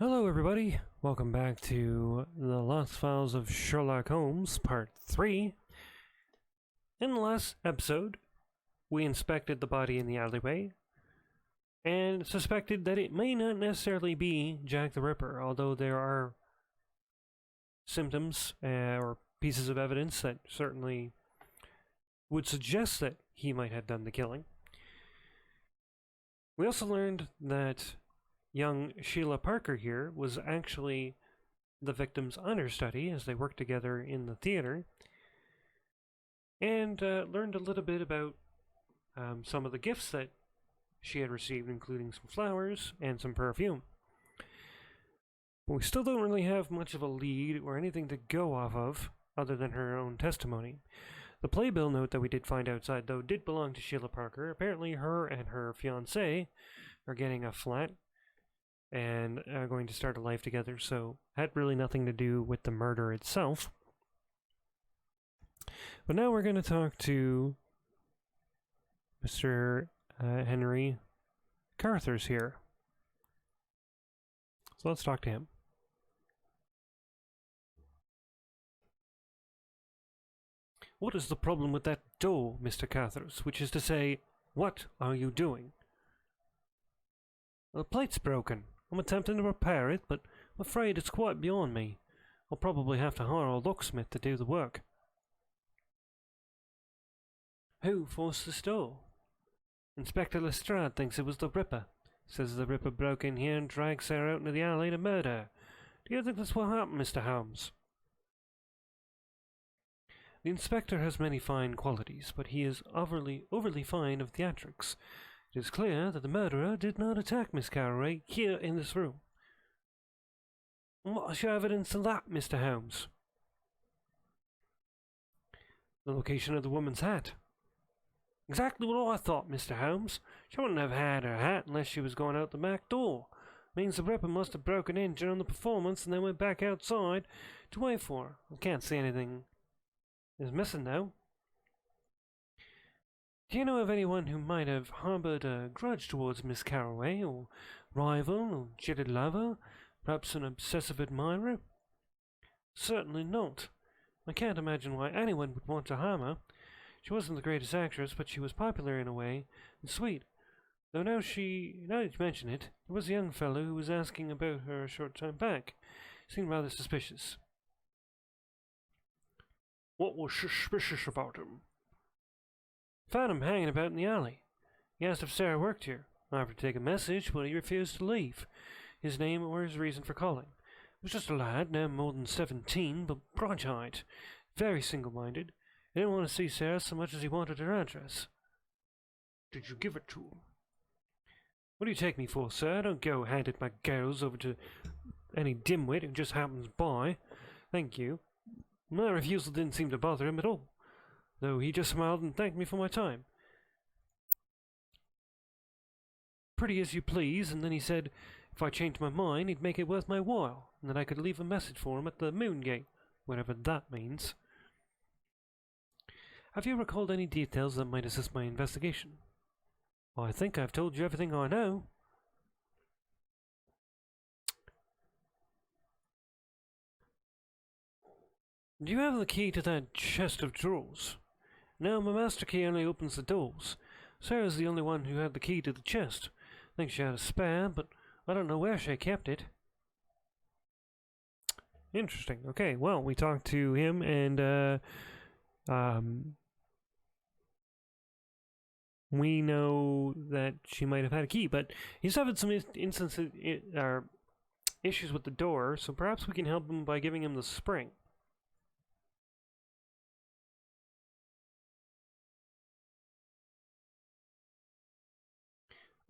Hello everybody, welcome back to the Lost Files of Sherlock Holmes, Part 3. In the last episode, we inspected the body in the alleyway, and suspected that it may not necessarily be Jack the Ripper, although there are symptoms or pieces of evidence that certainly would suggest that he might have done the killing. We also learned that young Sheila Parker here was actually the victim's understudy as they worked together in the theater, and learned a little bit about some of the gifts that she had received, including some flowers and some perfume. But we still don't really have much of a lead or anything to go off of other than her own testimony. The playbill note that we did find outside, though, did belong to Sheila Parker. Apparently her and her fiancé are getting a flat and are going to start a life together, so had really nothing to do with the murder itself. But now we're going to talk to Mr. Henry Carruthers here. So let's talk to him. What is the problem with that door, Mr. Carruthers? Which is to say, what are you doing? The plate's broken. I'm attempting to repair it, but I'm afraid it's quite beyond me. I'll probably have to hire a locksmith to do the work. Who forced this door? Inspector Lestrade thinks it was the Ripper. Says the Ripper broke in here and dragged Sarah out into the alley to murder her. Do you think that's what happened, Mr. Holmes? The inspector has many fine qualities, but he is overly fond of theatrics. It is clear that the murderer did not attack Miss Carraway here in this room. What is your evidence of that, Mr. Holmes? The location of the woman's hat. Exactly what I thought, Mr. Holmes. She wouldn't have had her hat unless she was going out the back door. Means the Ripper must have broken in during the performance and then went back outside to wait for her. I can't see anything is missing now. Do you know of anyone who might have harbored a grudge towards Miss Carraway, or rival, or jilted lover, perhaps an obsessive admirer? Certainly not. I can't imagine why anyone would want to harm her. She wasn't the greatest actress, but she was popular in a way, and sweet. Though now you mention it, there was a young fellow who was asking about her a short time back. Seemed rather suspicious. What was suspicious about him? Found him hanging about in the alley. He asked if Sarah worked here. I offered to take a message, but he refused to leave. His name or his reason for calling. He was just a lad, no more than 17, but bright-eyed, very single-minded. He didn't want to see Sarah so much as he wanted her address. Did you give it to him? What do you take me for, sir? I don't go handing my girls over to any dimwit who just happens by. Thank you. My refusal didn't seem to bother him at all, though he just smiled and thanked me for my time. Pretty as you please, and then he said if I changed my mind, he'd make it worth my while, and that I could leave a message for him at the Moon Gate, whatever that means. Have you recalled any details that might assist my investigation? Well, I think I've told you everything I know. Do you have the key to that chest of drawers? No, my master key only opens the doors. Sarah's the only one who had the key to the chest. I think she had a spare, but I don't know where she kept it. Interesting. Okay, well, we talked to him, and we know that she might have had a key, but he's having some instances, issues with the door, so perhaps we can help him by giving him the spring.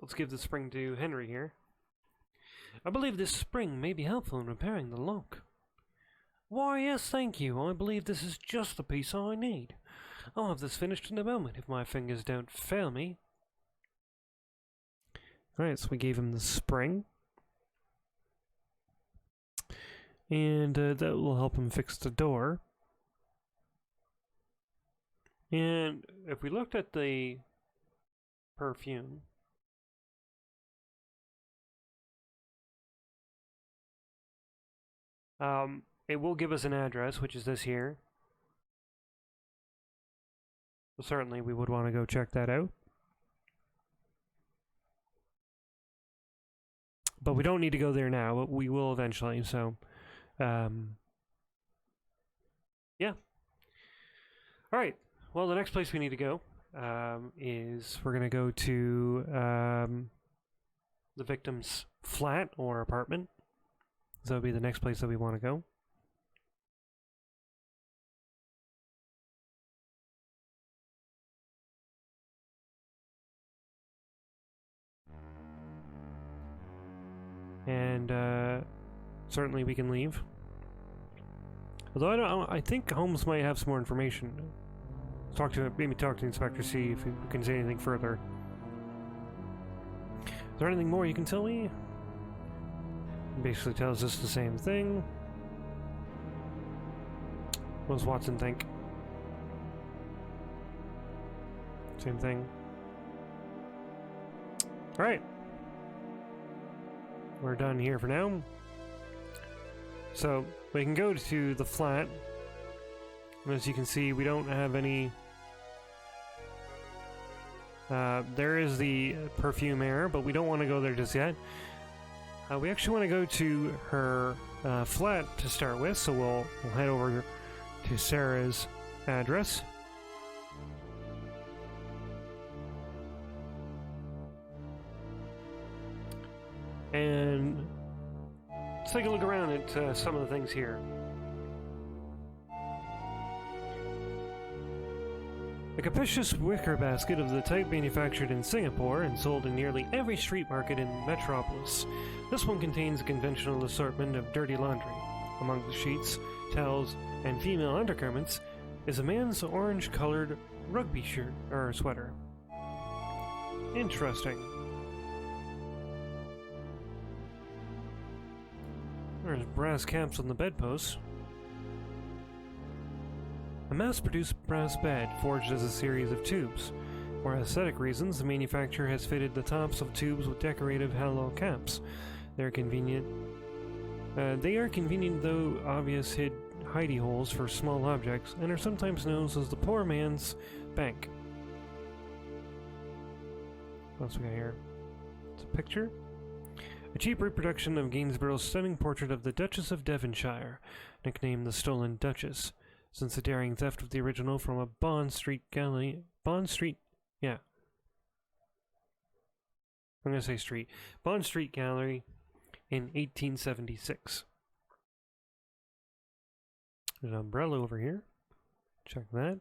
Let's give the spring to Henry here. I believe this spring may be helpful in repairing the lock. Why, yes, thank you. I believe this is just the piece I need. I'll have this finished in a moment if my fingers don't fail me. Alright, so we gave him the spring. And that will help him fix the door. And if we looked at the perfume, It will give us an address, which is this here. So certainly we would want to go check that out. But we don't need to go there now, but we will eventually, so... yeah. Alright, well, the next place we need to go is we're going to go to the victim's flat or apartment. So that'll be the next place that we want to go. And certainly we can leave. Although I think Holmes might have some more information. Maybe talk to the inspector, see if we can say anything further. Is there anything more you can tell me? It basically tells us the same thing. What does Watson think? Same thing. Alright. We're done here for now. So, we can go to the flat. And as you can see, we don't have any... there is the perfume air, but we don't want to go there just yet. We actually want to go to her flat to start with, so we'll head over to Sarah's address. And let's take a look around at some of the things here. A capacious wicker basket of the type manufactured in Singapore and sold in nearly every street market in Metropolis. This one contains a conventional assortment of dirty laundry. Among the sheets, towels, and female undergarments is a man's orange-colored rugby shirt or sweater. Interesting. There's brass caps on the bedposts. A mass-produced brass bed forged as a series of tubes. For aesthetic reasons, the manufacturer has fitted the tops of tubes with decorative hollow caps. They are convenient, though obvious hidey holes for small objects, and are sometimes known as the poor man's bank. What else we got here? It's a picture. A cheap reproduction of Gainsborough's stunning portrait of the Duchess of Devonshire, nicknamed the Stolen Duchess, since the daring theft of the original from a Bond Street gallery in 1876. There's an umbrella over here. Check that.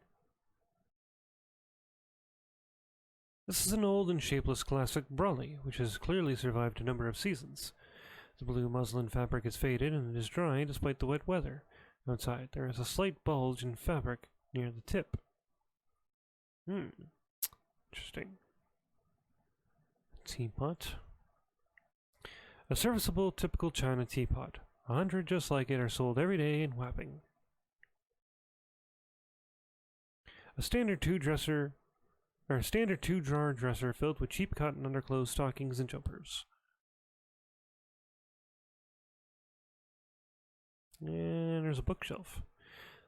This is an old and shapeless classic brolly, which has clearly survived a number of seasons. The blue muslin fabric is faded and it is dry despite the wet weather. Outside, there is a slight bulge in fabric near the tip. Interesting. Teapot. A serviceable, typical China teapot. 100 just like it are sold every day in Wapping. A standard two-drawer dresser filled with cheap cotton underclothes, stockings, and jumpers. And there's a bookshelf.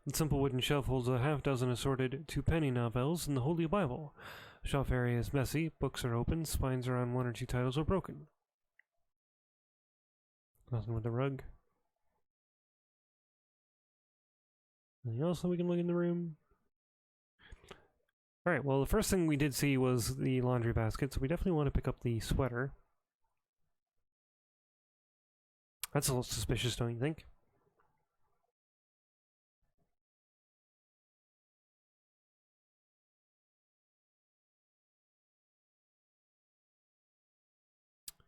The simple wooden shelf holds a half-dozen assorted two-penny novels and the Holy Bible. The shelf area is messy, books are open, spines around one or two titles are broken. Nothing with the rug. Anything else that we can look in the room? Alright, well the first thing we did see was the laundry basket, so we definitely want to pick up the sweater. That's a little suspicious, don't you think?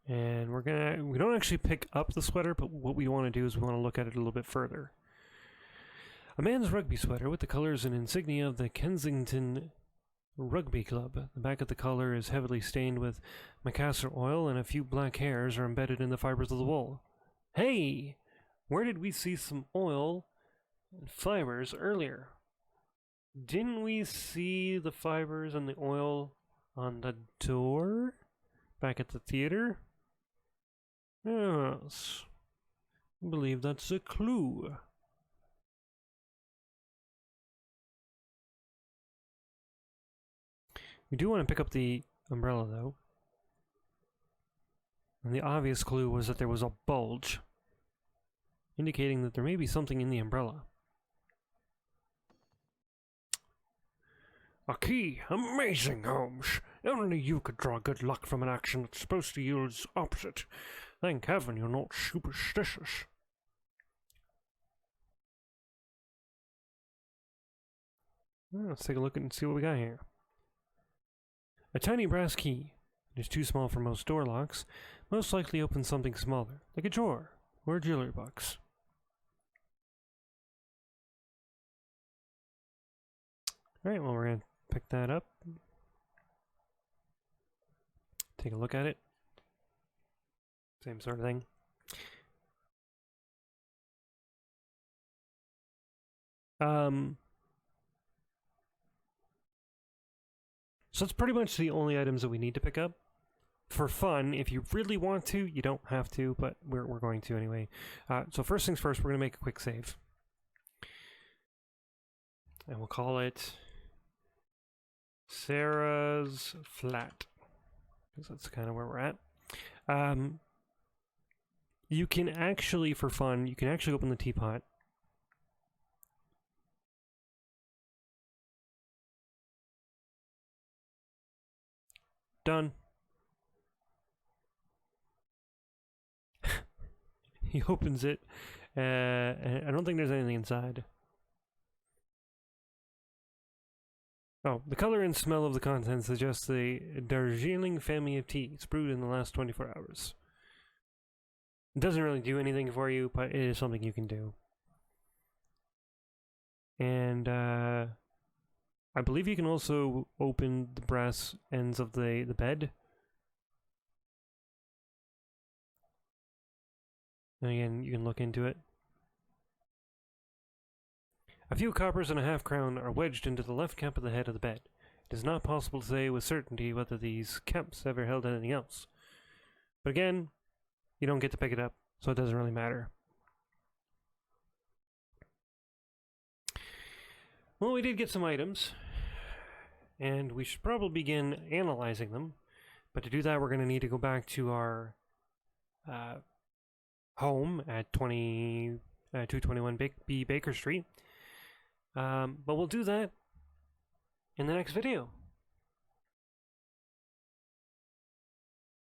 And we don't actually pick up the sweater, but what we want to do is we want to look at it a little bit further. A man's rugby sweater with the colors and insignia of the Kensington Rugby Club. The back of the collar is heavily stained with macassar oil and a few black hairs are embedded in the fibers of the wool. Hey! Where did we see some oil and fibers earlier? Didn't we see the fibers and the oil on the door back at the theater? Yes. I believe that's a clue. We do want to pick up the umbrella, though. And the obvious clue was that there was a bulge, indicating that there may be something in the umbrella. A key! Amazing, Holmes! Only you could draw good luck from an action that's supposed to yield its opposite. Thank heaven you're not superstitious. Well, let's take a look and see what we got here. A tiny brass key. It is too small for most door locks. Most likely opens something smaller, like a drawer or a jewelry box. Alright, well, we're going to pick that up. Take a look at it. Same sort of thing. So that's pretty much the only items that we need to pick up. For fun, if you really want to, you don't have to, but we're going to anyway. So first things first, we're going to make a quick save. And we'll call it Sarah's Flat, because that's kind of where we're at. You can actually, for fun, you can actually open the teapot. Done. He opens it. I don't think there's anything inside. Oh, the color and smell of the contents suggest the Darjeeling family of teas brewed in the last 24 hours. It doesn't really do anything for you, but it is something you can do. And I believe you can also open the brass ends of the bed. And again, you can look into it. A few coppers and a half-crown are wedged into the left cap of the head of the bed. It is not possible to say with certainty whether these caps ever held anything else. But again, you don't get to pick it up, so it doesn't really matter. Well, we did get some items, and we should probably begin analyzing them. But to do that, we're going to need to go back to our home at 221 B Baker Street. But we'll do that in the next video.